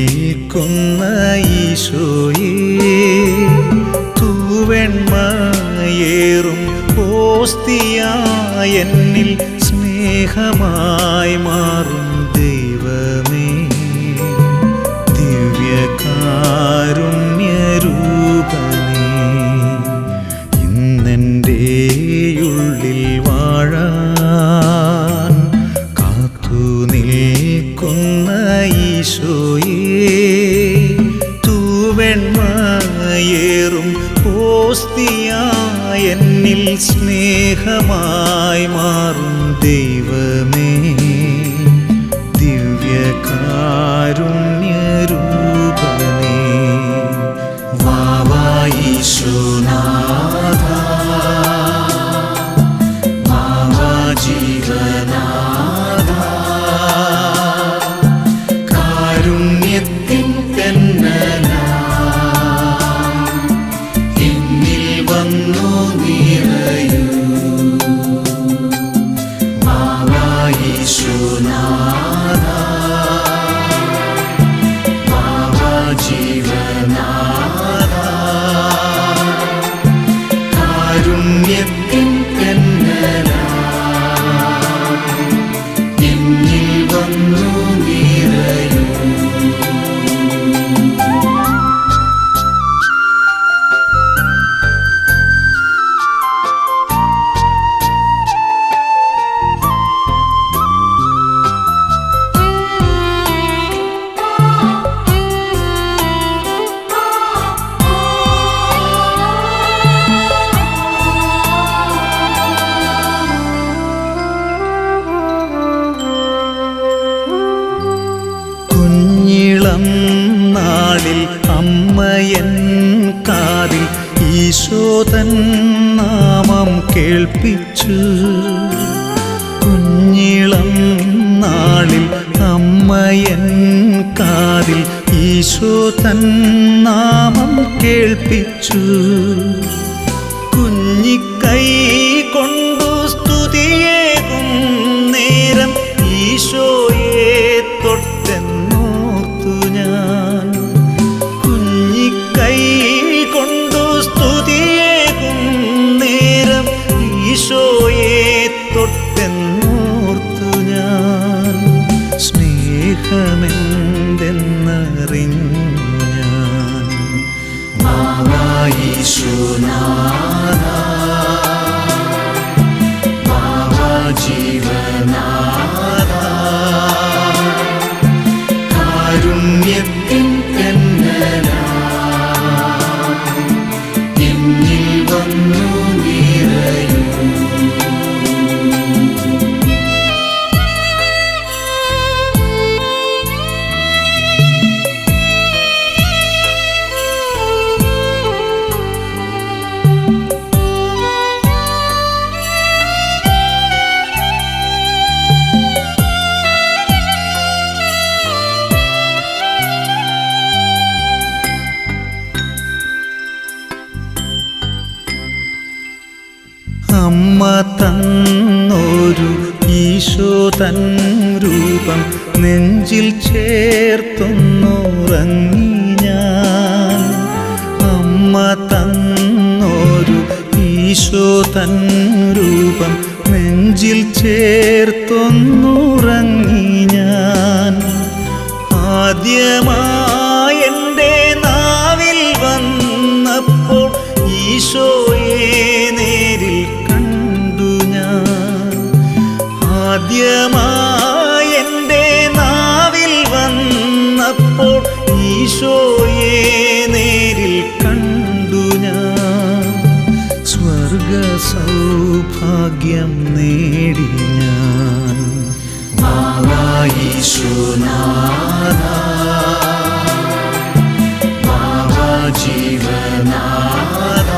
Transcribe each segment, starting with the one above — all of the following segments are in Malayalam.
നിൽക്കുന്ന ഈശോയേ, തൂവെണ്മയേറും ഓസ്തിയായി എന്നിൽ സ്നേഹമായി മാറും ദൈവമേ, ദിവ്യകാരുണ്യരൂപനേ, ഇന്നെൻ്റെ ഉള്ളിൽ വാഴാൻ കാത്തു നിൽക്കുന്ന ഈശോയേ, തൂവെണ്മയേറും ഓസ്തിയായി എന്നിൽ സ്നേഹമായി മാറും ദൈവമേ, ദിവ്യകാരുണ്യരൂപനേ, വാവാ ഈശോനാഥ, വാവാ ജീവനാഥ, കാരുണ്യത്തിൻ തെന്നലായി എന്നിൽ വന്നു നിറയൂ, വാവാ ഈശോനാഥ, വാവാ ജീവനാഥ, കാരുണ്യത്തിൻ തെന്നലായി എന്നിൽ വന്നു നിറയൂ. കുഞ്ഞിളം നാളിൽ അമ്മയൻ കാതിൽ ഈശോതൻ നാമം കേൾപ്പിച്ചു, കുഞ്ഞിളം നാളിൽ അമ്മയൻ കാതിൽ ഈശോതൻ നാമം കേൾപ്പിച്ചു, കുഞ്ഞിക്കൈ കൊണ്ടു സ്തുതിയേകും നേരം ഈശോയെ തൊട്ടെന്നോർത്തു ഞാൻ, കുഞ്ഞിക്കൈ കൊണ്ടു സ്തുതിയേകും നേരം ഈശോയെ തൊട്ടെന്നോർത്തു ഞാൻ, സ്നേഹമെന്തെന്നറിഞ്ഞു ഞാൻ, വാവാ ഈശോനാഥ, വാവാ ജീവനാഥ, കാരുണ്യത്തിൻ തെന്നലായി എന്നിൽ വന്നു നിറയൂ. അമ്മ തന്നൊരു ഈശോ തൻ രൂപം നെഞ്ചിൽ ചേർത്തൊന്നുറങ്ങി ഞാൻ, അമ്മ തന്നൊരു ഈശോ തൻ രൂപം നെഞ്ചിൽ ചേർത്തൊന്നുറങ്ങി ഞാൻ, ആദ്യമായി എൻ്റെ നാവിൽ വന്നപ്പോൾ ഈശോയെ നേരിൽ കണ്ടു ഞാൻ, ആദ്യമായി എൻ്റെ നാവിൽ വന്നപ്പോൾ ഈശോയെ നേരിൽ കണ്ടു ഞാൻ, സ്വർഗ സൗഭാഗ്യം നേടി ഞാൻ, വാവാ ഈശോനാഥ, വാവാ ജീവനാഥ,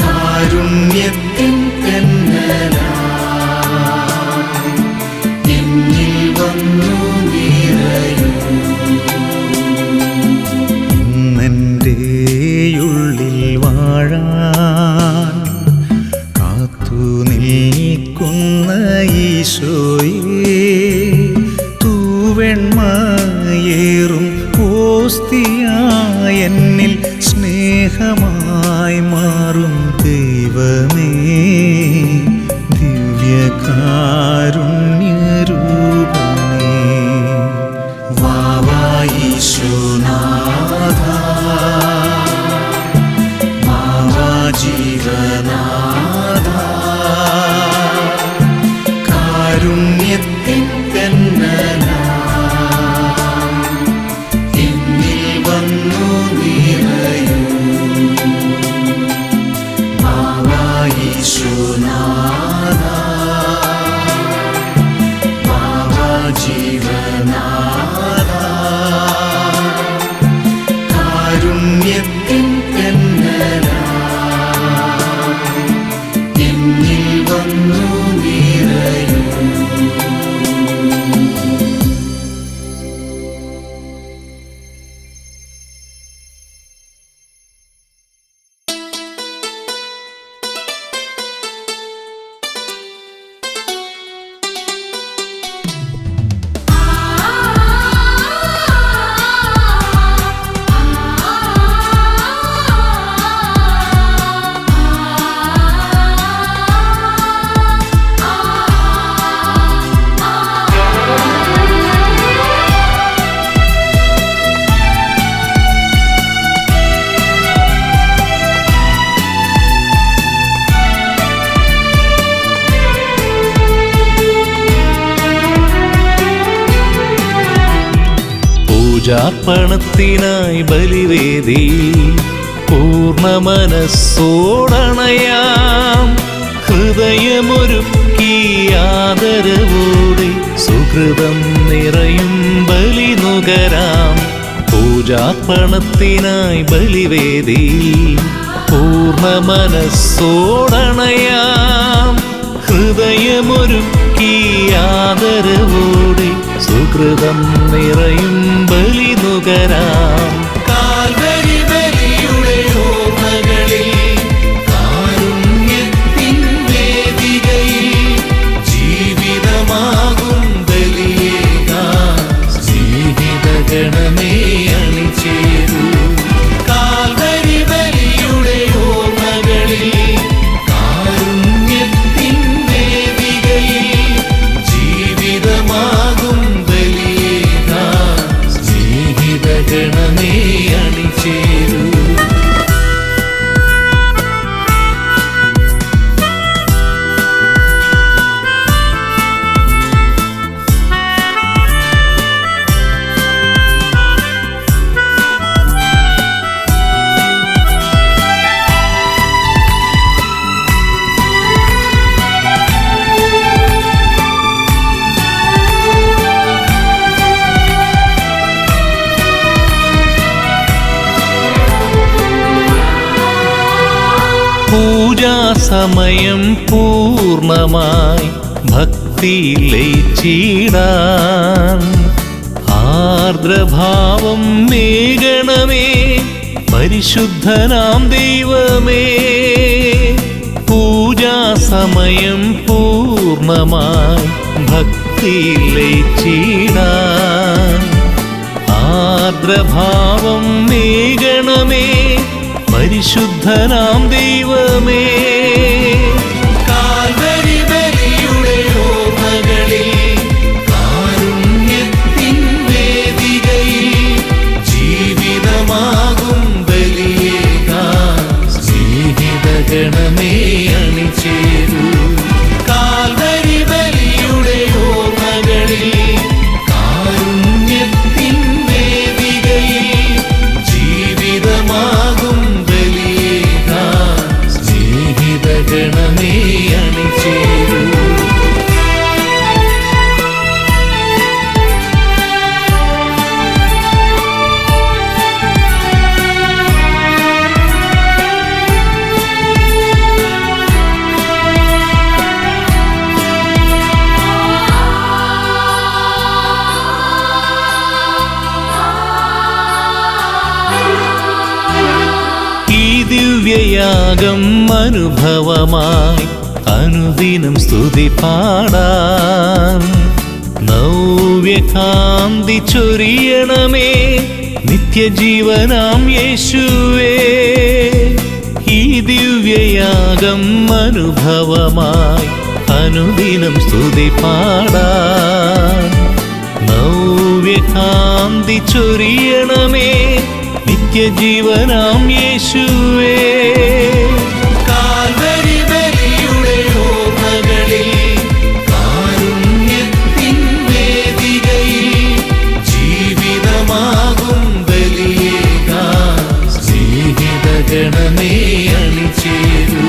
കാരുണ്യത്തിൻ തെന്നലായി എന്നിൽ വന്നു നിറയൂ. ഇന്നെൻ്റെ ഉള്ളിൽ വാഴാൻ കാത്തു നിൽക്കുന്ന ഈശോയേ, തൂവ ഓസ്തിയായി എന്നിൽ സ്നേഹമായി മാറും ദൈവമേ, ദിവ്യകാരുണ്യരൂപനേ. വാവാ ഈശോനാഥ, വാവാ ജീവനാഥ, കാരുണ്യത്തിൻ കന്നനായി എന്നിൽ വന്നു നിറയൂ. വാവാ ഈശോനാഥ, വാവാ ജീവനാഥ, കാരുണ്യത്തിൻ കന്നനായി എന്നിൽ വന്നു നിറയൂ. പൂജാർപ്പണത്തിനായി ബലിവേദി പൂർണ്ണ മനസ്സോടണയാം. ഹൃദയമൊരുക്കി ആദരവോടെ സുഹൃതം നിറയും ബലി നുകരാം. പൂജാർപ്പണത്തിനായി ബലിവേദി പൂർണ്ണ മനസ്സോടണയാം. ഹൃദയമൊരുക്കി ആദരവോടെ സുഹൃതം നിറയും ബലി നുകരാം. കാൽവരി ബലിയുടെ ഓർമ്മകളിൽ കാരുണ്യത്തിൻ വേദികയിൽ ജീവിതമാകും ബലിയേകാൻ സ്നേഹിതഗണമേ അണിചേരൂ. കാൽവരി ബലിയുടെ ഓർമ്മകളിൽ കാരുണ്യത്തിൻ വേദികയിൽ ജീവിതമാകും സ്നേഹിതഗണമേ അണിചേരൂ. പൂജാസമയം പൂർണ്ണമായി ഭക്തിയിൽ ലയിച്ചിടാൻ ആർദ്രഭാവം മേകണമേ പരിശുദ്ധനാം ദൈവമേ. പൂജാസമയം പൂർണ്ണമായി ഭക്തിയിൽ ലയിച്ചിടാൻ ആർദ്രഭാവം മേകണമേ പരിശുദ്ധനാം ദൈവമേ. കാൽവരി ബലിയുടെ ഓർമ്മകളിൽ കാരുണ്യത്തിൻ വേദികയിൽ ജീവിതമാകും ബലിയേകാൻ സ്നേഹിതഗണമേ അണിചേരൂ. കാൽവരി ബലിയുടെ ഓർമ്മകളിൽ കാരുണ്യത്തിൻ വേദികയിൽ ജീവിതമാകും സ്നേഹിതഗണമേ അണിചേരൂ. ദിവ്യയാഗം അനുഭവമായി അനുദിനം സ്തുതി പാടാൻ നവ്യകാന്തി ചൊരിയണമേ നിത്യജീവനാം യേശുവേ. ഈ ദിവ്യയാഗം അനുഭവമായി അനുദിനം സ്തുതി പാടാൻ. നവ്യകാന്തി ചൊരിയണമേ നിത്യജീവനാം യേശുവേ. കാൽവരി ബലിയുടെ ഓർമ്മകളിൽ കാരുണ്യത്തിൻ വേദികയിൽ ജീവിതമാകും ബലിയേകാൻ സ്നേഹിതഗണമേ അണിചേരൂ.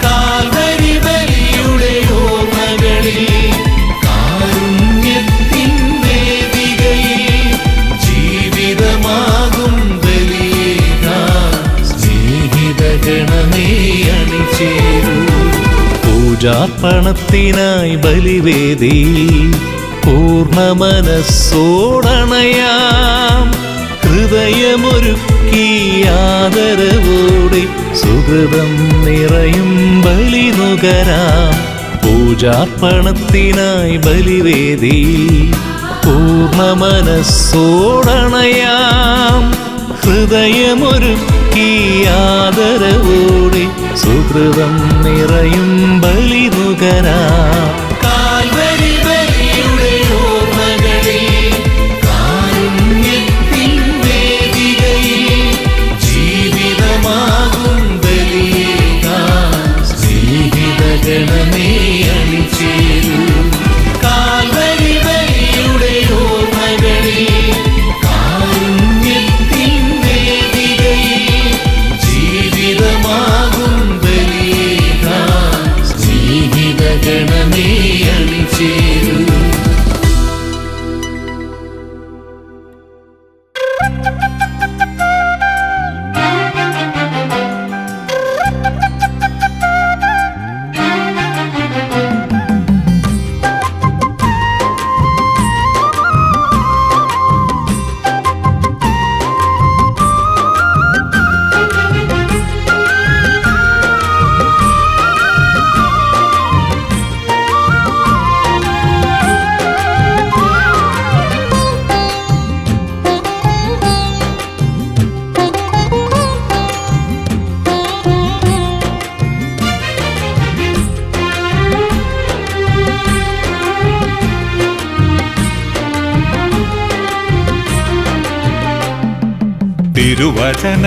കാൽവരി ബലിയുടെ ഓർമ്മകളിൽ കാരുണ്യത്തിൻ വേദികയിൽ ജീവിതമാകും ബലിയേകാൻ സ്നേഹിതഗണമേ അണിചേരൂ. പൂജാർപ്പണത്തിനായി ബലിവേദി പൂർണ്ണ മനസ്സോടണയാം. ഹൃദയമൊരുക്കി ആദരവോടെ സുഹൃതം നിറയും ബലി നുകരാം. പൂജാർപ്പണത്തിനായി ബലിവേദി പൂർണ്ണ മനസ്സോടണയാം. ഹൃദയമൊരുക്കി ആദരവോടെ സുഹൃതം നിറയും ബലി നുകരാം. കാൽവരി ബലിയുടെ ഓർമ്മകളിൽ കാരുണ്യത്തിൻ വേദികയിൽ ജീവിതമാകും ബലിയേകാൻ സ്നേഹിതഗണമേ അണിചേരൂ. കാൽവരി ബലിയുടെ ഓർമ്മകളിൽ കാരുണ്യത്തിൻ വേദികയിൽ ജീവിതമാകും ബലിയേകാൻ സ്നേഹിതഗണമേ അണിചേരൂ.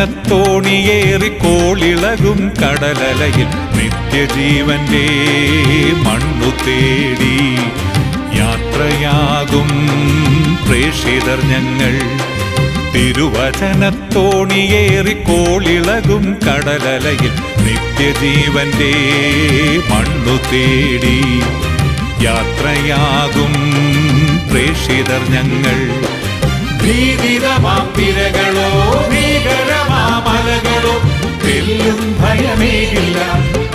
തിരുവചനത്തോണിയേറി കോളിളകും കടലലയിൽ നിത്യജീവന്റെ മണ്ണു തേടി യാത്രയാകും പ്രേക്ഷിതർ ഞങ്ങൾ. തിരുവചനത്തോണിയേറി കോളിളകും കടലലയിൽ നിത്യജീവന്റെ മണ്ണു തേടി യാത്രയാകും പ്രേക്ഷിതർ ഞങ്ങൾ. ഭീതിതമാം തിരകളോ ഭീകരമാമലകളോ തെല്ലും ഭയമേകില്ല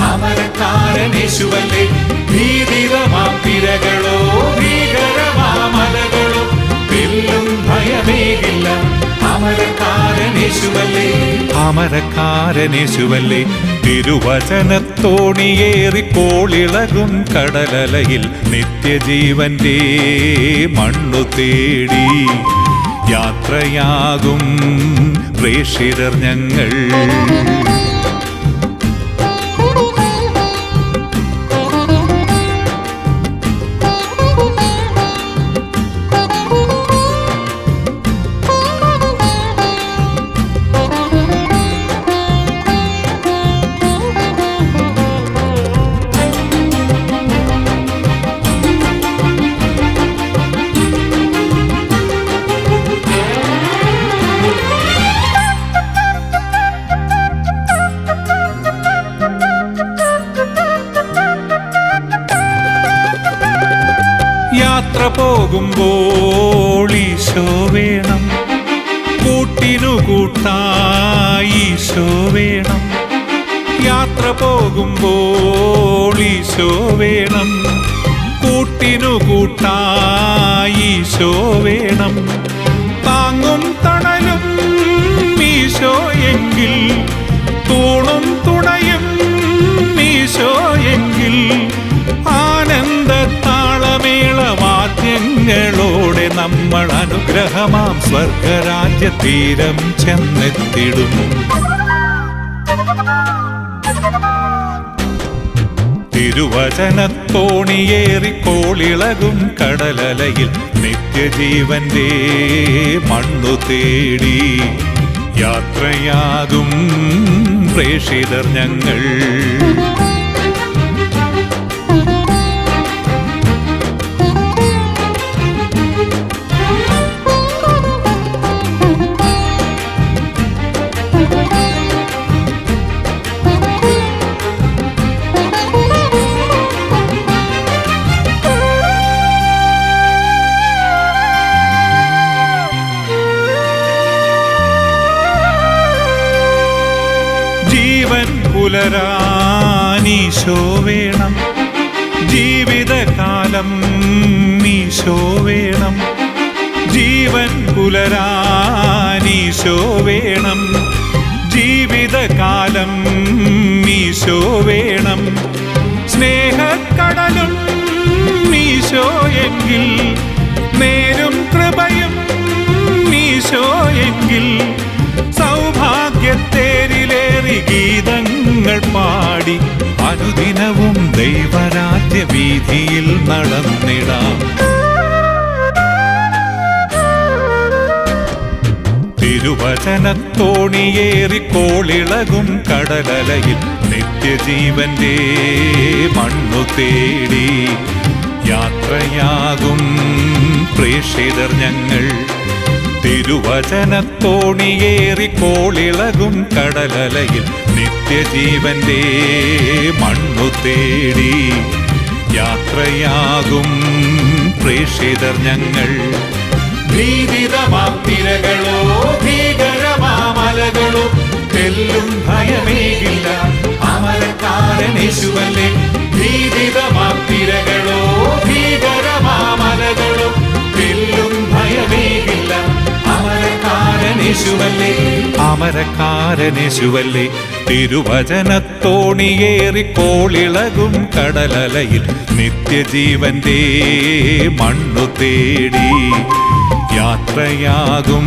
അമരക്കാരനേശുവല്ലേ. ഭീതിതമാം തിരകളോ ഭീകരമാമലകളോ തെല്ലും ഭയമേകില്ല അമരക്കാരനേശുവല്ലേ. അമരക്കാരനേശുവല്ലേ. തിരുവചനത്തോണിയേറി കോളിളകും കടലലയിൽ നിത്യജീവന്റെ മണ്ണു തേടി യാത്രയാകും പ്രേക്ഷിതർ ഞങ്ങൾ. യാത്ര പോകുമ്പോൾ ഈശോ വേണം, കൂട്ടിനു കൂട്ടായി ഈശോ വേണം. യാത്ര പോകുമ്പോൾ ഈശോ വേണം, കൂട്ടിനു കൂട്ടായി ഈശോ വേണം. താങ്ങും തണലും ഈശോ എങ്കിൽ, തൂണും തുണയും ഈശോ എങ്കിൽ, ആനന്ദത്താളമേളവാദ്യങ്ങൾ നമ്മൾ അനുഗ്രഹമാം സ്വർഗരാജ്യ തീരം ചെന്നെത്തിടും. തിരുവചനത്തോണിയേറിക്കോളിളകും കടലലയിൽ നിത്യജീവന്റെ മണ്ണു തേടി യാത്രയാകും പ്രേക്ഷിതർ ഞങ്ങൾ. ജീവൻ പുലരാനീശോ വേണം, ജീവിതകാലം ഈശോ വേണം. ജീവൻ പുലരാനീശോ വേണം, ജീവിതകാലം ഈശോ വേണം. സ്നേഹക്കടലും ഈശോയെങ്കിൽ, നേരും കൃപയും ഈശോയെങ്കിൽ, സൗഭാഗ്യത്തേരിലേറി ഗീതങ്ങൾ പാടി അനുദിനവും ദൈവരാജ്യ വീഥിയിൽ നടന്നിടാം. തിരുവചനത്തോണിയേറിക്കോളിളകും കടലലയിൽ നിത്യജീവന്റെ മണ്ണു തേടി യാത്രയാകും പ്രേക്ഷിതർ ഞങ്ങൾ. തിരുവചനത്തോണിയേറിക്കോളിളകും കടലലയിൽ നിത്യജീവന്റെ മണ്ണു തേടി യാത്രയാകും പ്രേക്ഷിതർ ഞങ്ങൾ. ഭീതിതമാം തിരകളോ ഭീകരമാമലകളോ തെല്ലും ഭയമേകില്ല, അമരക്കാരനേശുവല്ലേ. ഭീതിതമാം തിരകളോ ഭീകരമാമലകളോ തെല്ലും ഭയമേകില്ല, അമരക്കാരനേശുവല്ലേ, അമരക്കാരനേശുവല്ലേ. തിരുവചനത്തോണിയേറിക്കോളിളകും കടലലയിൽ നിത്യജീവന്റെ മണ്ണു തേടി യാത്രയാകും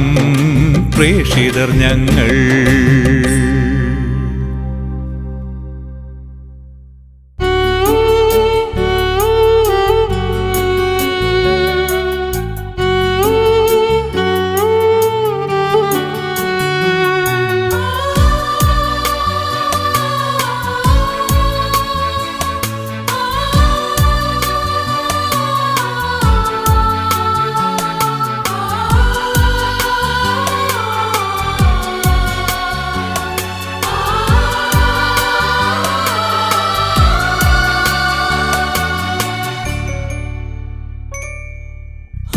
പ്രേക്ഷിതർ ഞങ്ങൾ.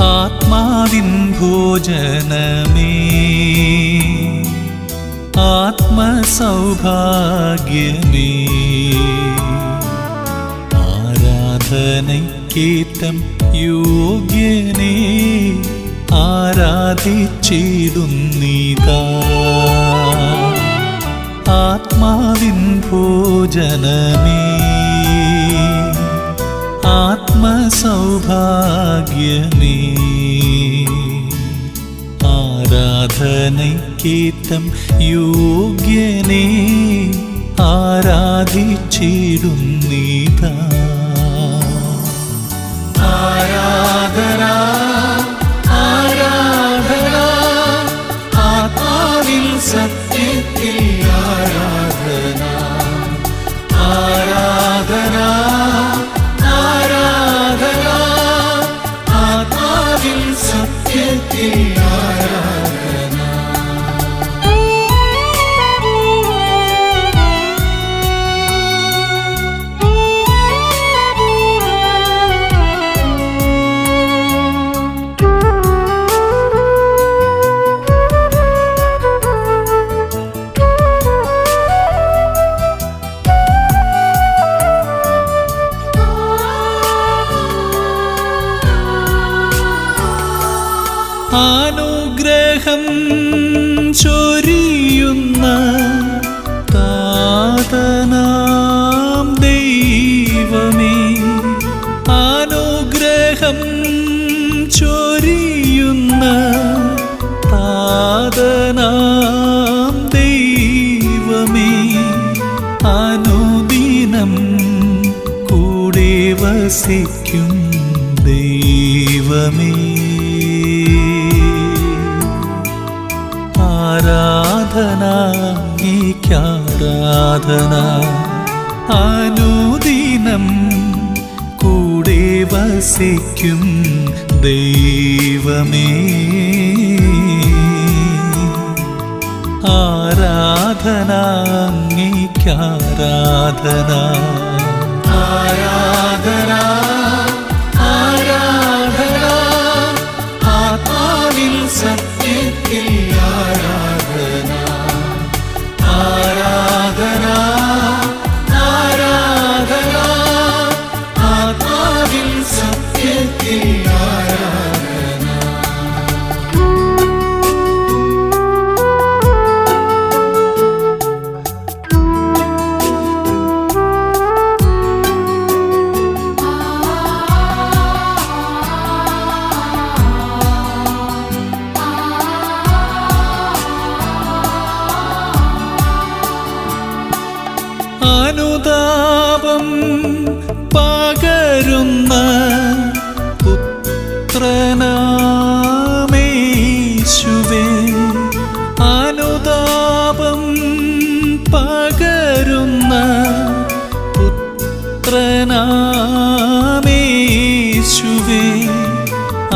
ആത്മാവിൻ ഭോജനമേ, ആത്മസൗഭാഗ്യമേ, ആരാധനയ്ക്കേറ്റം യോഗ്യനേ, ആരാധിച്ചിടുന്നീതാ. ആത്മാവിൻ ഭോജനമേ, ആത്മസൗഭാഗ്യമേ, ആരാധനയ്ക്കേറ്റം യോഗ്യനേ, ആരാധിച്ചിടുന്നീതാ. ആരാധന ആരാധന ആത്മാവിൽ സത്യത്തിൽ ആരാധന. ആരാധന ആരാധന ആത്മാവിൽ സത്യത്തിൽ ആരാധന. അനുഗ്രഹം ചൊരിയുന്ന താതനാം ദൈവമേ, അനുഗ്രഹം ചൊരിയുന്ന വസിക്കും ദൈവമേ, ആരാധന അങ്ങേക്കാരാധന, അനുദിനം കൂടെ വസിക്കും ദൈവമേ, ആരാധന അങ്ങേക്കാരാധന, ആരാധന ആരാധന, ആത്മാവിൽ സത്യത്തിൽ ആരാധന, ആരാധന ആരാധന, ആത്മാവിൽ സത്യത്തിൽ ആരാധന. അനുതാപം പകരുന്ന പുത്രനാമേശുവേ, അനുതാപം പകരുന്ന പുത്രനാമേശുവേ,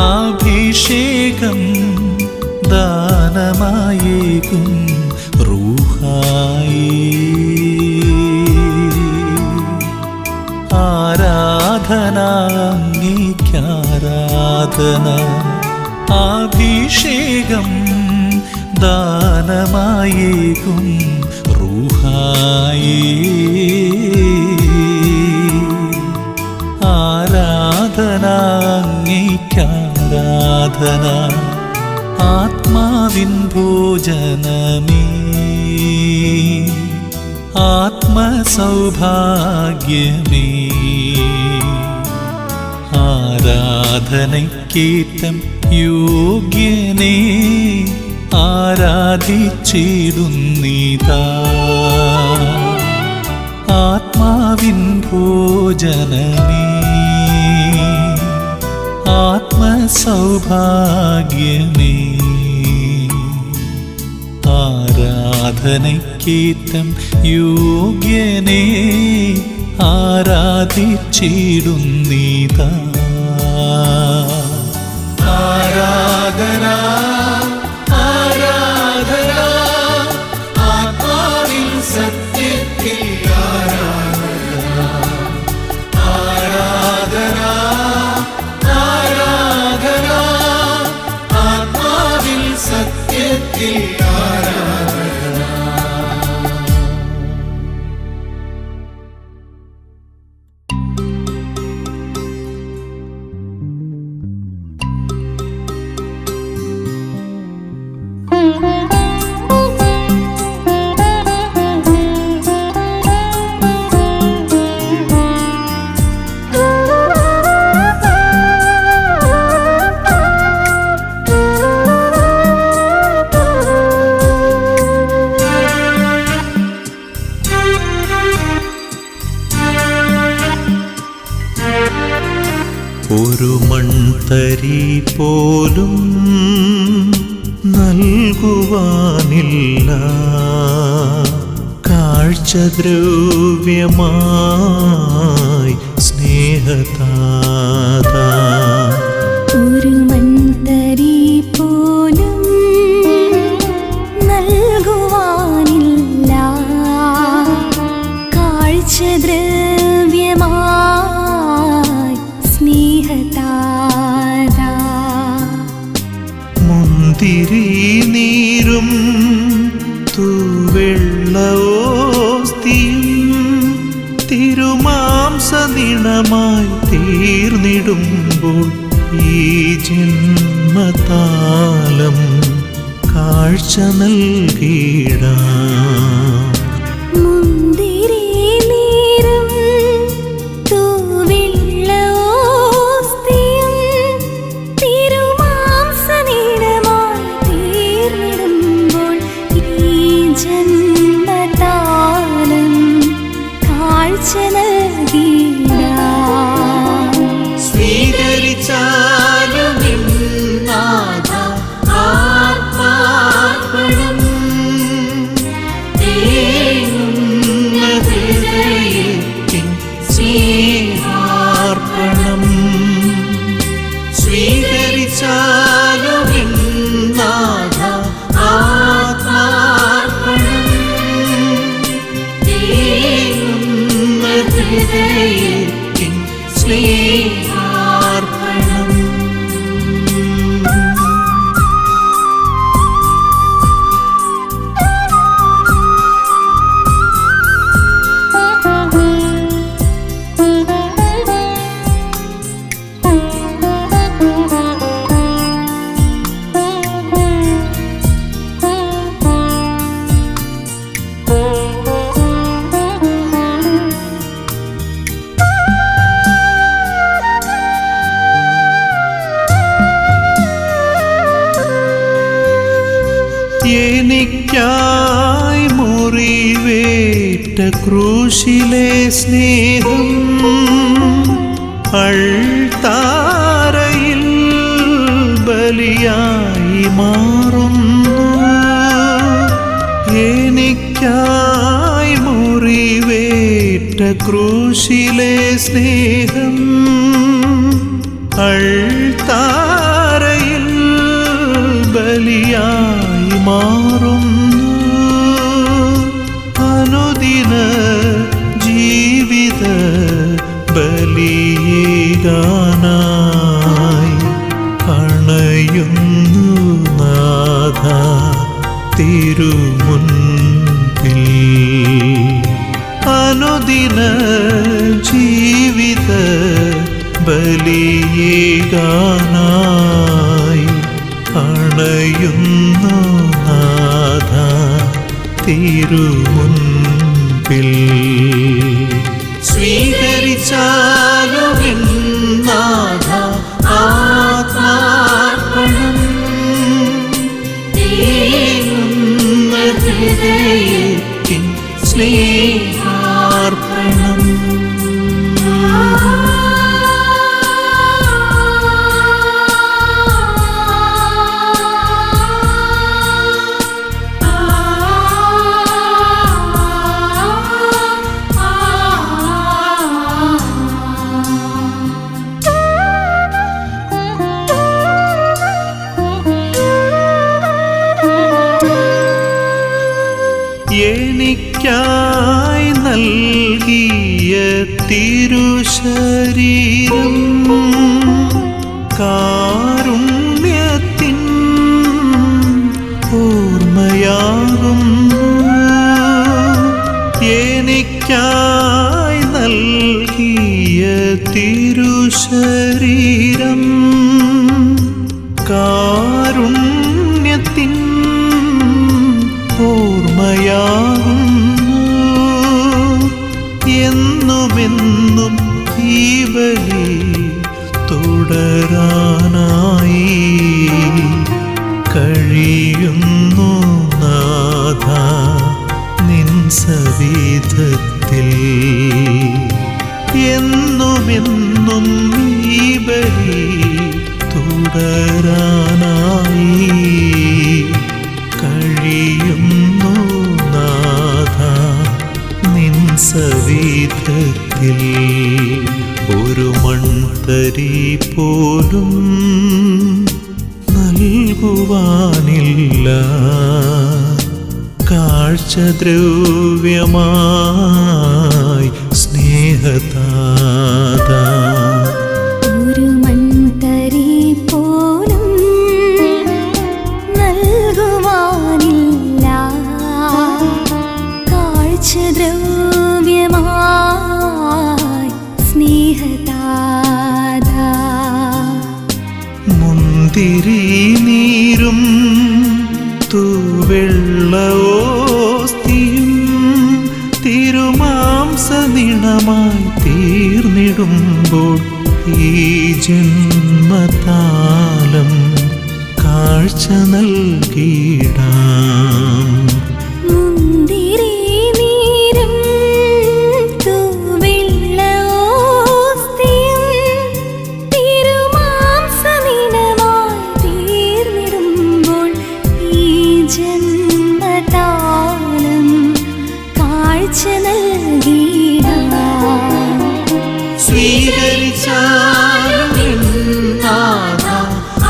അഭിഷേകം ദാനമായേകും റൂഹായി, ആരാധന അങ്ങേക്കാരാധന, അഭിഷേകം ദാനമായേകും റൂഹായി, ആരാധന അങ്ങേക്കാരാധന, ആത്മാവിൻ ഭോജനമേ, ആത്മസൗഭാഗ്യമേ, ആരാധനയ്ക്കേറ്റം യോഗ്യനേ, ആരാധിച്ചിടുന്നിതാ, ആത്മാവിൻ ഭോജനമേ, ആത്മസൗഭാഗ്യമേ, ആരാധനയ്ക്കേറ്റം യോഗ്യനേ, ആരാധിച്ചിടുന്നിതാ, ആരാധന ആരാധന, ആത്മാവിൽ സത്യത്തിൽ ആരാധന, ആരാധന ആരാധന, ആത്മാവിൽ സത്യത്തിൽ ആരാധന. ഒരു മൺതരി പോലും നൽകുവാനില്ല, കാഴ്ചദ്രവ്യമായി സ്നേഹതാതാ, ഒരു മൺതരി പോലും നൽകുവാനില്ല, കാഴ്ചദ്രവ്യമായി സ്നേഹതാതാ, മുന്തിരി നീരും തൂവെള്ളോസ്തിയും തിരുമാംസനിണമായി തീർന്നിടുമ്പോൾ ഈ ജന്മതാലം കാഴ്ച നൽകിടാം. മുന്തിരി നീരും തൂവെള്ളോസ്തിയും തിരുമാംസനിണമായി തീർന്നിടുമ്പോൾ ഈ ജന്മതാലം കാഴ്ച നൽകിടാം. എനിക്കായി മുറിവേറ്റ ക്രൂശിലെ സ്നേഹം അൾത്താരയിൽ ബലിയായി മാറുന്നു. എനിക്കായി മുറിവേറ്റ ക്രൂശിലെ സ്നേഹം അൾത്താരയിൽ ബലിയായി മാറുന്നു. അനുദിന ജീവിത ബലിയേകാനായി അണയുന്നു നാഥ തിരുമുൻപിൽ. അനുദിന ജീവിത ബലിയേകാനായി അണയുന്നു നാഥ തിരുമുൻപിൽ. സ്വീകരിച്ചാലും നാഥ ആത്മാർപ്പണം, ഹൃദയത്തിൻ സ്നേഹാർപ്പണം. എനിക്കായി നൽകിയ തിരുശരീരം കാരുണ്യത്തിൻ ഓർമ്മയാകുന്നു. എനിക്കായി നൽകിയ തിരുശരീരം കാരുണ്യത്തിൻ ഓർമ്മയാകുന്നു. എന്നുമെന്നും ഈ ബലി തുടരാനായി കഴിയുന്നു നാഥ നിൻ സവിധത്തിൽ. എന്നുമെന്നും ഈ ബലി തുടരാനായി കഴിയുന്നു നാഥ നിൻ സവിധത്തിൽ. ഒരു മൺതരി പോലും നൽകുവാനില്ല കാഴ്ചദ്രവ്യമായി സ്നേഹതാത. ഒരു മൺതരി പോലും നൽകുവാനില്ല കാഴ്ചദ്രവ്യമായി സ്നേഹതാത. മുന്തിരി നീരും തൂവെള്ളോസ്തിയും തിരുമാംസനിണമായി തീർന്നിടുമ്പോൾ ഈ ജന്മതാലം കാഴ്ച നൽകിടാം. മുന്തിരി നീരും തൂവെള്ളോസ്തിയും തിരുമാംസനിണമായി തീർന്നിടുമ്പോൾ ഈ ജന്മതാലം കാഴ്ച നൽകിടാം. സ്വീകരിച്ചാലും നാഥ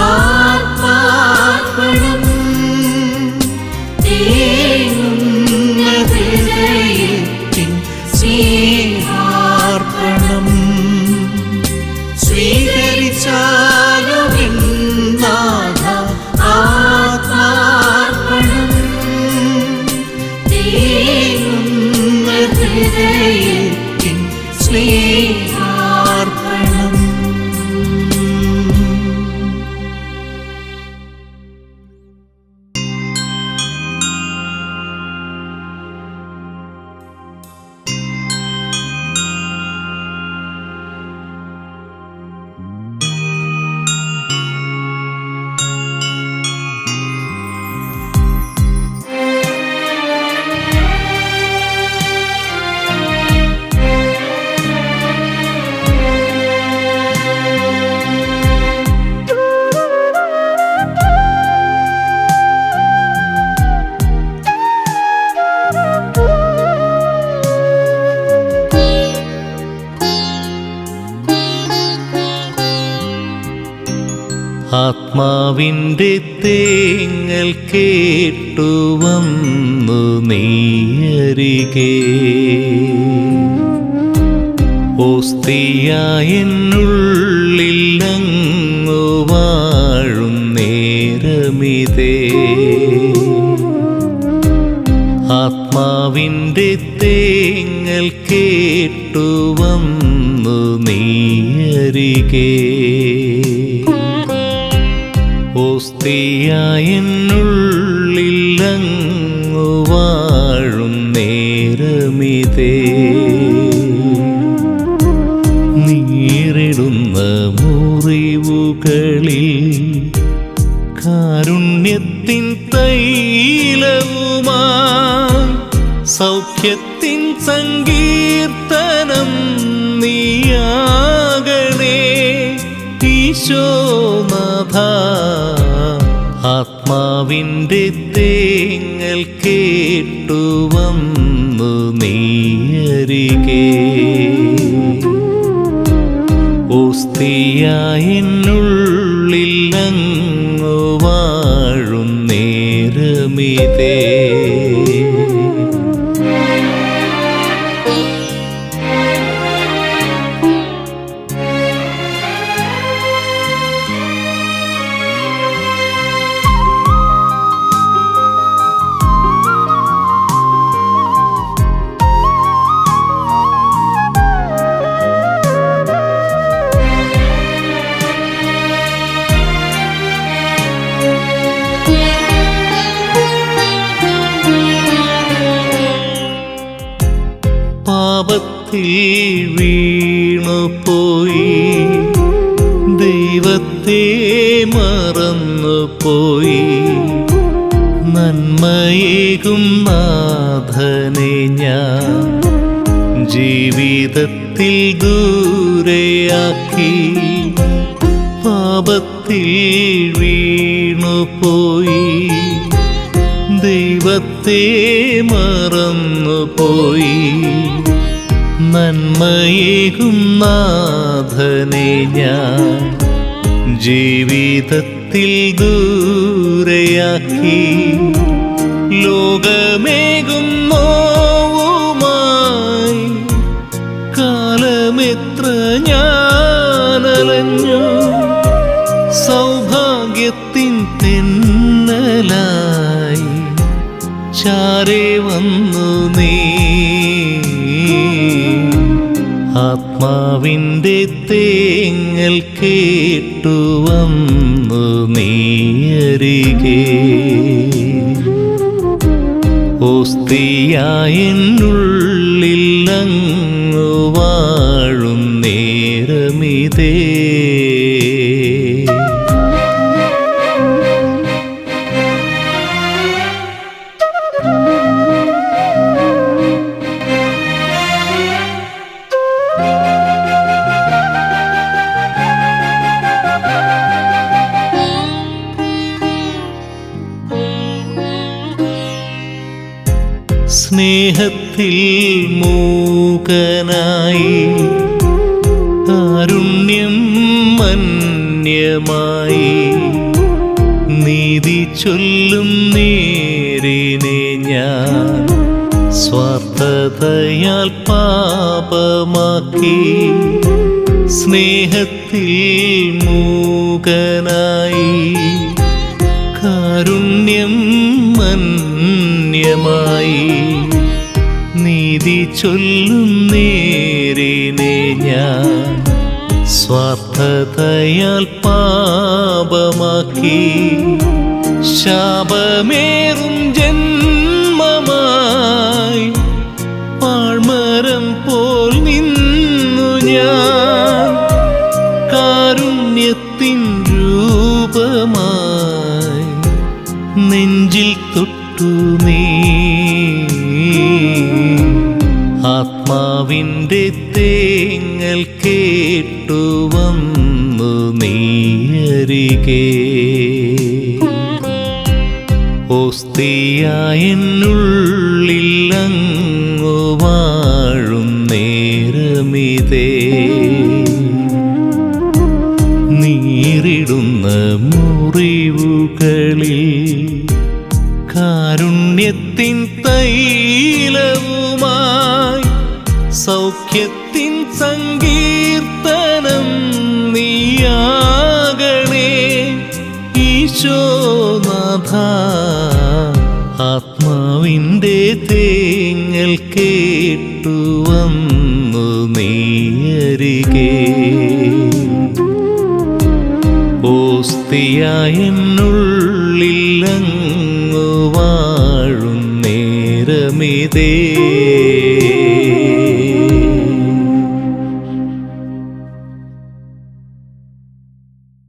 ആത്മാർപ്പണം, ഹൃദയത്തിൻ സ്നേഹാർപ്പണം. സ്വീകരിച്ചാലും നാഥ ആത്മാർപ്പണം, ഹൃദയത്തിൻ സ്നേഹാർപ്പണം. ആത്മാവിൻ്റെ തേങ്ങൽ കേട്ടു വന്നു നീയരികെ. ഓസ്തിയായെന്നുള്ളിൽ അങ്ങു വാഴും നേരമിതേ. ആത്മാവിൻ്റെ തേങ്ങൽ കേട്ടു വന്നു നീയരികെ. ഓസ്തിയായെന്നുള്ളിൽ അങ്ങു വാഴും നേരമിതേ. നീറിടുന്ന മുറിവുകളിൽ കാരുണ്യത്തിൻ തൈലവുമാ സൗഖ്യത്തിൻ സങ്കീർത്തനം നീയാകണേ ഈശോനാഥ. ആത്മാവിൻ്റെ തേങ്ങൽ കേട്ടു വന്നു നീയരികെ. ഓസ്തിയായെന്നുള്ളിൽ അങ്ങു വാഴും നേരമിതേ. പാപത്തിൽ വീണുപോയി ദൈവത്തെ മറന്നുപോയി. നന്മയേകും നാഥനെ ഞാൻ ജീവിതത്തിൽ ദൂരെയാക്കി. പാപത്തിൽ വീണുപോയി ദൈവത്തെ മറന്നുപോയി. നന്മയേകും നാഥനെ ഞാൻ ജീവിതത്തിൽ ദൂരെയാക്കി. ലോകമേകും നോവുമായി കാലമെത്ര ഞാനലഞ്ഞു. സൗഭാഗ്യത്തിൻ തെന്നലായി ചാരെ വന്നു നീ. ആത്മാവിൻ്റെ തേങ്ങൽ കേട്ടു വന്നു നീയരികെ. ഓസ്തിയായെന്നുള്ളിൽ അങ്ങു വാഴും നേരമിതേ. സ്നേഹത്തിൽ മൂകനായി കാരുണ്യം മന്യമായി. നീതി ചൊല്ലും നേരിനെ ഞാൻ സ്വാർത്ഥതയാൽ പാപമാക്കി. സ്നേഹത്തിൽ മൂകനായി കാരുണ്യം മന്യമായി. നീതി ചൊല്ലും നേരിനെ ഞാൻ സ്വാർത്ഥതയാൽ പാപമാക്കി. ശാപമേറും ജന്മമായി പാഴ്മരം പോൽ നിന്നു ഞാൻ. കാരുണ്യത്തിൻ രൂപമായി നെഞ്ചിൽ തൊട്ടു നീ. ആത്മാവിൻ്റെ തേങ്ങൽ കേട്ടു വന്നു നീയരികെ. ഓസ്തിയായെന്നുള്ളിൽ അങ്ങു വാഴും നേരമിതേ. നീറിടുന്ന മുറിവ് കാരുണ്യത്തിൻ തൈലവുമായി സൗഖ്യത്തിൻ സങ്കീർത്തനം നീയാകണേ ഈശോനാഥ. ആത്മാവിൻ്റെ തേങ്ങൽ കേട്ടു വന്നു നീയരികെ ഓസ്തിയായെന്നുള്ളിലങ്ങു വാഴും നേരമിതേ.